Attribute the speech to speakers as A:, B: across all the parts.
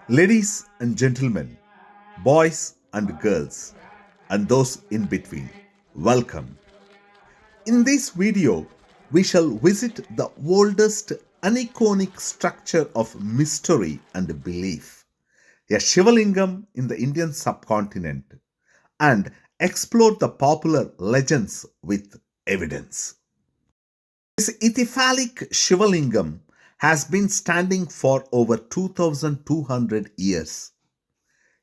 A: Ladies and gentlemen, boys and girls, and those in between, welcome. In this video, we shall visit the oldest aniconic structure of mystery and belief, a Shiva Lingam in the Indian subcontinent, and explore the popular legends with evidence. This ithyphallic Shiva Lingam has been standing for over 2200 years,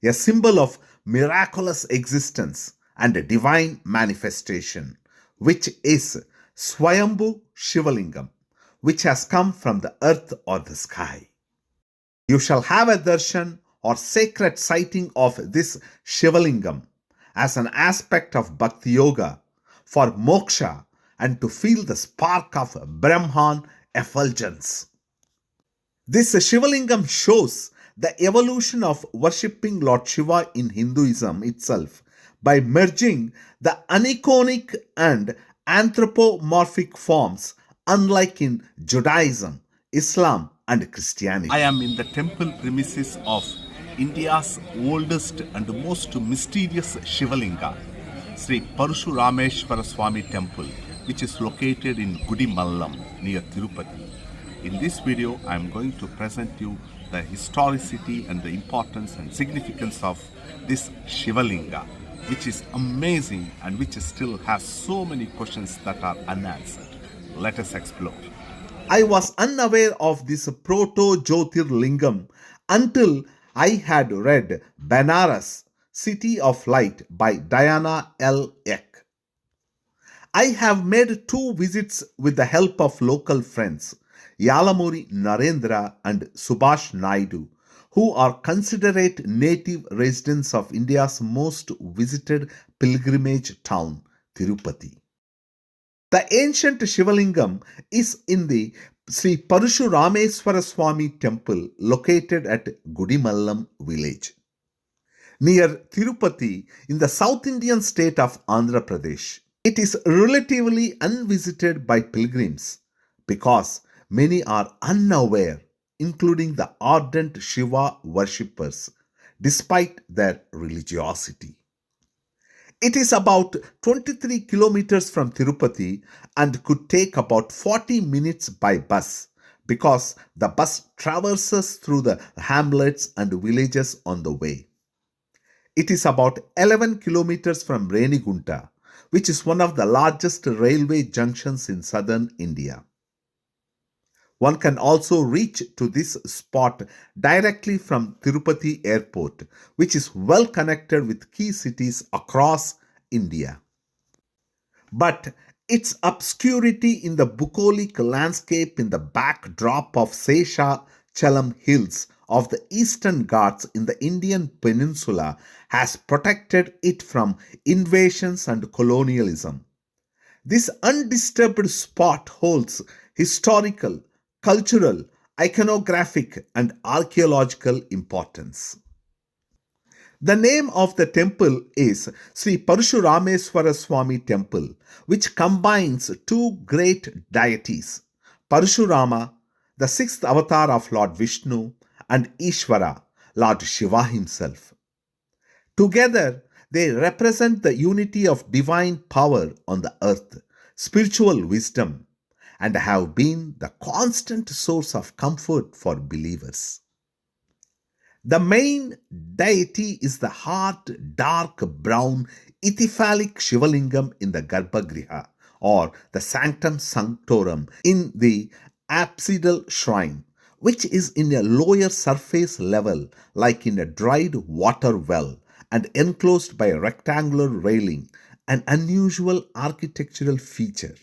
A: a symbol of miraculous existence and a divine manifestation, which is svayambu Shiva Lingam, which has come from the earth or the sky. You shall have a darshan or sacred sighting of this Shiva Lingam as an aspect of Bhakti Yoga for moksha and to feel the spark of Brahman effulgence. This Shiva Lingam shows the evolution of worshipping Lord Shiva in Hinduism itself by merging the Aniconic and Anthropomorphic forms, unlike in Judaism, Islam, and Christianity.
B: I am in the temple premises of India's oldest and most mysterious Shiva Linga, Sri Parshurameshwara Swami Temple, which is located in GUDIMALLAM near Tirupati. In this video, I am going to present you the historicity and the importance and significance of this Shiva Linga, which is amazing and which still has so many questions that are unanswered. Let us explore.
A: I was unaware of this proto-jyotirlingam until I had read Banaras, City of Light by Diana L. Ek. I have made 2 visits with the help of local friends, Yalamuri Narendra and Subhash Naidu, who are considerate native residents of India's most visited pilgrimage town, Tirupati. The ancient Shiva Lingam is in the Sri Parshurameshwara Swami Temple located at GUDIMALLAM village, near Tirupati in the South Indian state of Andhra Pradesh. It is relatively unvisited by pilgrims because many are unaware, including the ardent Shiva worshippers, despite their religiosity. It is about 23 kilometers from Tirupati and could take about 40 minutes by bus because the bus traverses through the hamlets and villages on the way. It is about 11 kilometers from Renigunta, which is one of the largest railway junctions in southern India. One can also reach to this spot directly from Tirupati Airport, which is well connected with key cities across India. But its obscurity in the bucolic landscape in the backdrop of Seshachalam hills of the Eastern Ghats in the Indian peninsula has protected it from invasions and colonialism. This undisturbed spot holds historical, cultural, iconographic, and archaeological importance. The name of the temple is Sri Parshurameshwara Swami Temple, which combines 2 great deities, Parshurama, the 6th avatar of Lord Vishnu, and Ishvara, Lord Shiva himself. Together, they represent the unity of divine power on the earth, spiritual wisdom, and have been the constant source of comfort for believers. The main deity is the hard, dark brown, ithyphallic Shiva Lingam in the Garbhagriha, or the Sanctum Sanctorum in the apsidal shrine, which is in a lower surface level like in a dried water well and enclosed by a rectangular railing, an unusual architectural feature.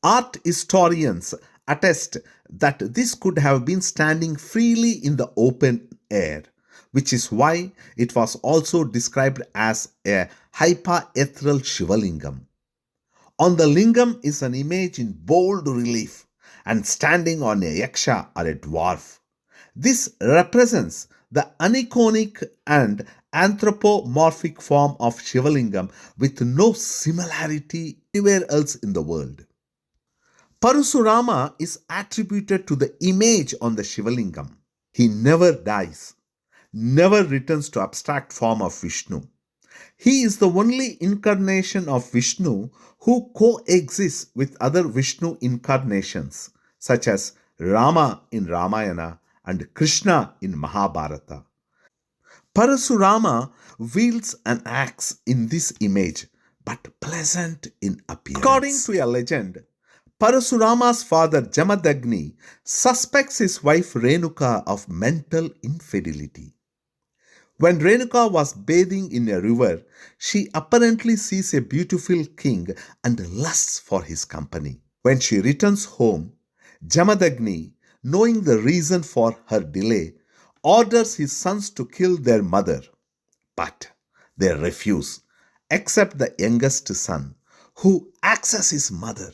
A: Art historians attest that this could have been standing freely in the open air, which is why it was also described as a hypaethereal Shiva Lingam. On the lingam is an image in bold relief and standing on a yaksha or a dwarf. This represents the aniconic and anthropomorphic form of Shiva Lingam with no similarity anywhere else in the world. Parasurama is attributed to the image on the Shiva Lingam. He never dies, never returns to abstract form of Vishnu. He is the only incarnation of Vishnu who coexists with other Vishnu incarnations, such as Rama in Ramayana and Krishna in Mahabharata. Parasurama wields an axe in this image, but pleasant in appearance. According to a legend, Parasurama's father Jamadagni suspects his wife Renuka of mental infidelity. When Renuka was bathing in a river, she apparently sees a beautiful king and lusts for his company. When she returns home, Jamadagni, knowing the reason for her delay, orders his sons to kill their mother. But they refuse, except the youngest son, who axes his mother.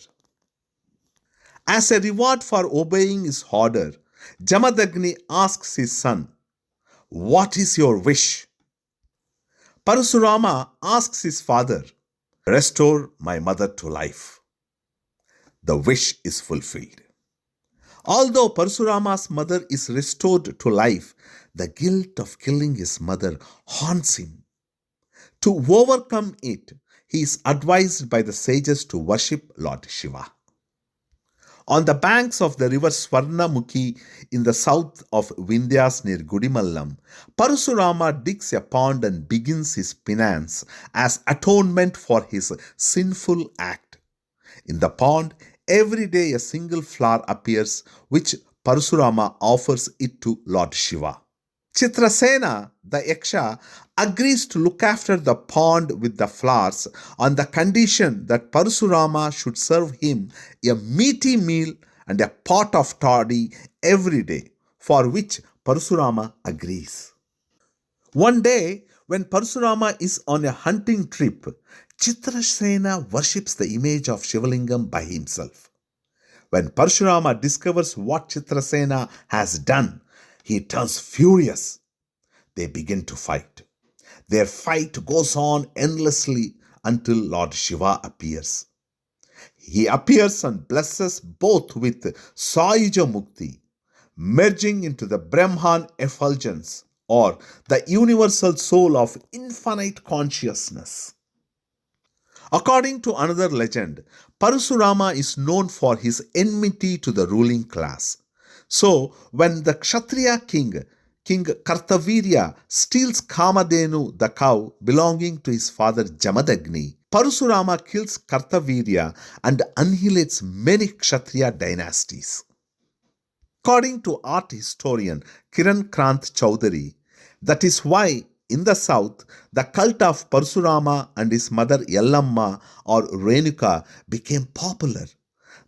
A: As a reward for obeying his order, Jamadagni asks his son, "What is your wish?" Parasurama asks his father, "Restore my mother to life." The wish is fulfilled. Although Parasurama's mother is restored to life, the guilt of killing his mother haunts him. To overcome it, he is advised by the sages to worship Lord Shiva. On the banks of the river Swarnamukhi in the south of Vindhyas near Gudimallam, Parasurama digs a pond and begins his penance as atonement for his sinful act. In the pond, every day a single flower appears, which Parasurama offers it to Lord Shiva. Chitrasena, the Yaksha, agrees to look after the pond with the flowers on the condition that Parasurama should serve him a meaty meal and a pot of toddy every day, for which Parasurama agrees. One day, when Parasurama is on a hunting trip, Chitrasena worships the image of Shiva Lingam by himself. When Parasurama discovers what Chitrasena has done, he turns furious. They begin to fight. Their fight goes on endlessly until Lord Shiva appears. He appears and blesses both with Sayuja Mukti, merging into the Brahman effulgence, or the universal soul of infinite consciousness. According to another legend, Parasurama is known for his enmity to the ruling class. So, when the Kshatriya king, King Kartavirya, steals Kamadhenu, the cow belonging to his father Jamadagni, Parasurama kills Kartavirya and annihilates many Kshatriya dynasties. According to art historian Kiran Krant Chowdhury, that is why in the south, the cult of Parasurama and his mother Yallamma or Renuka became popular.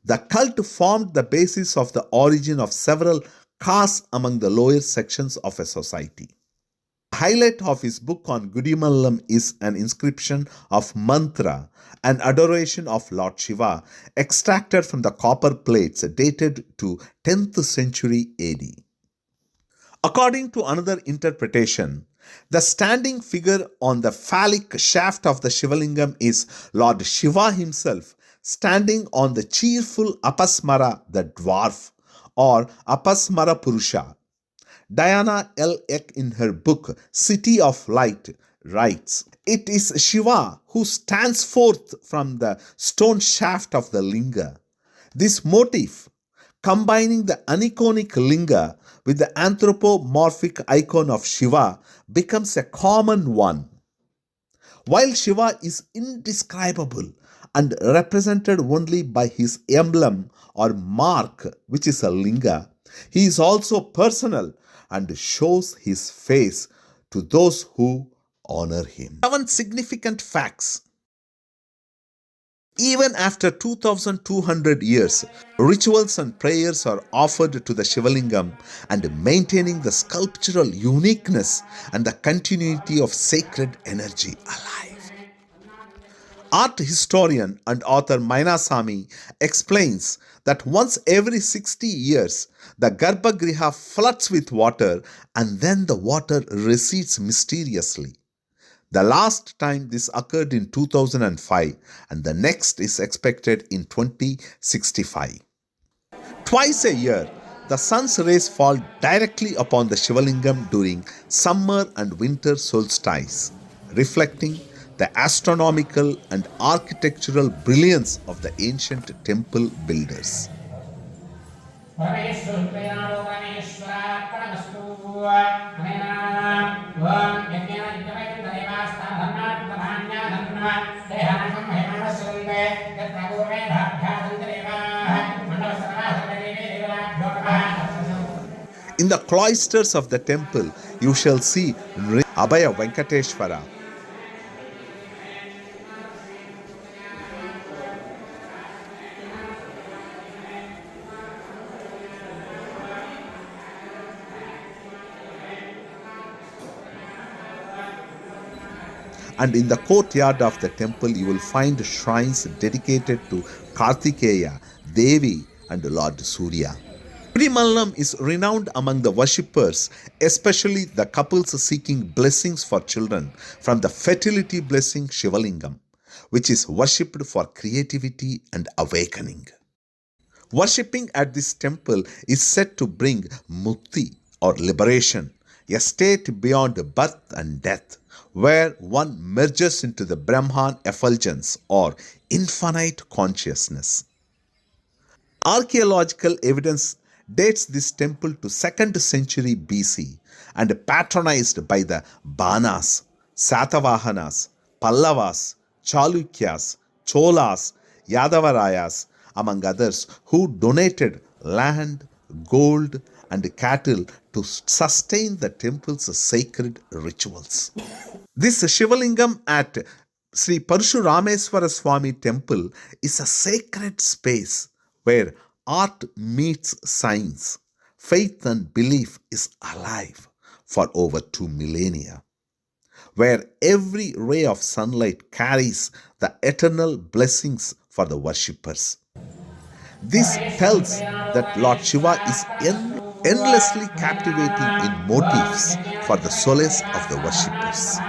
A: The cult formed the basis of the origin of several castes among the lower sections of a society. The highlight of his book on GUDIMALLAM is an inscription of mantra and adoration of Lord Shiva extracted from the copper plates dated to 10th century AD. According to another interpretation, the standing figure on the phallic shaft of the Shiva Lingam is Lord Shiva himself, standing on the cheerful Apasmara, the dwarf, or Apasmara Purusha. Diana L. Ek in her book City of Light writes, "It is Shiva who stands forth from the stone shaft of the linga." This motif, combining the Aniconic linga with the anthropomorphic icon of Shiva, becomes a common one. While Shiva is indescribable and represented only by his emblem or mark, which is a linga, he is also personal and shows his face to those who honor him. 7 significant facts. Even after 2200 years, rituals and prayers are offered to the Shiva Lingam and maintaining the sculptural uniqueness and the continuity of sacred energy alive. Art historian and author Mainasamy explains that once every 60 years, the Garbhagriha floods with water and then the water recedes mysteriously. The last time this occurred in 2005 and the next is expected in 2065. Twice a year, The sun's rays fall directly upon the Shiva Lingam during summer and winter solstice, reflecting the astronomical and architectural brilliance of the ancient temple builders. In the cloisters of the temple, you shall see Abhaya Venkateshwara. And in the courtyard of the temple, you will find shrines dedicated to Kartikeya, Devi, and Lord Surya. GUDIMALLAM is renowned among the worshippers, especially the couples seeking blessings for children from the fertility blessing Shiva Lingam, which is worshipped for creativity and awakening. Worshipping at this temple is said to bring mukti or liberation, a state beyond birth and death, where one merges into the Brahman effulgence or infinite consciousness. Archaeological evidence dates this temple to 2nd century BC and patronized by the Banas, Satavahanas, Pallavas, Chalukyas, Cholas, Yadavarayas, among others, who donated land, gold, and cattle to sustain the temple's sacred rituals. This Shivalingam at Sri Parshurameswara Swami temple is a sacred space where art meets science. Faith and belief is alive for over 2 millennia, where every ray of sunlight carries the eternal blessings for the worshippers. This tells that Lord Shiva is endlessly captivating in motifs for the solace of the worshippers.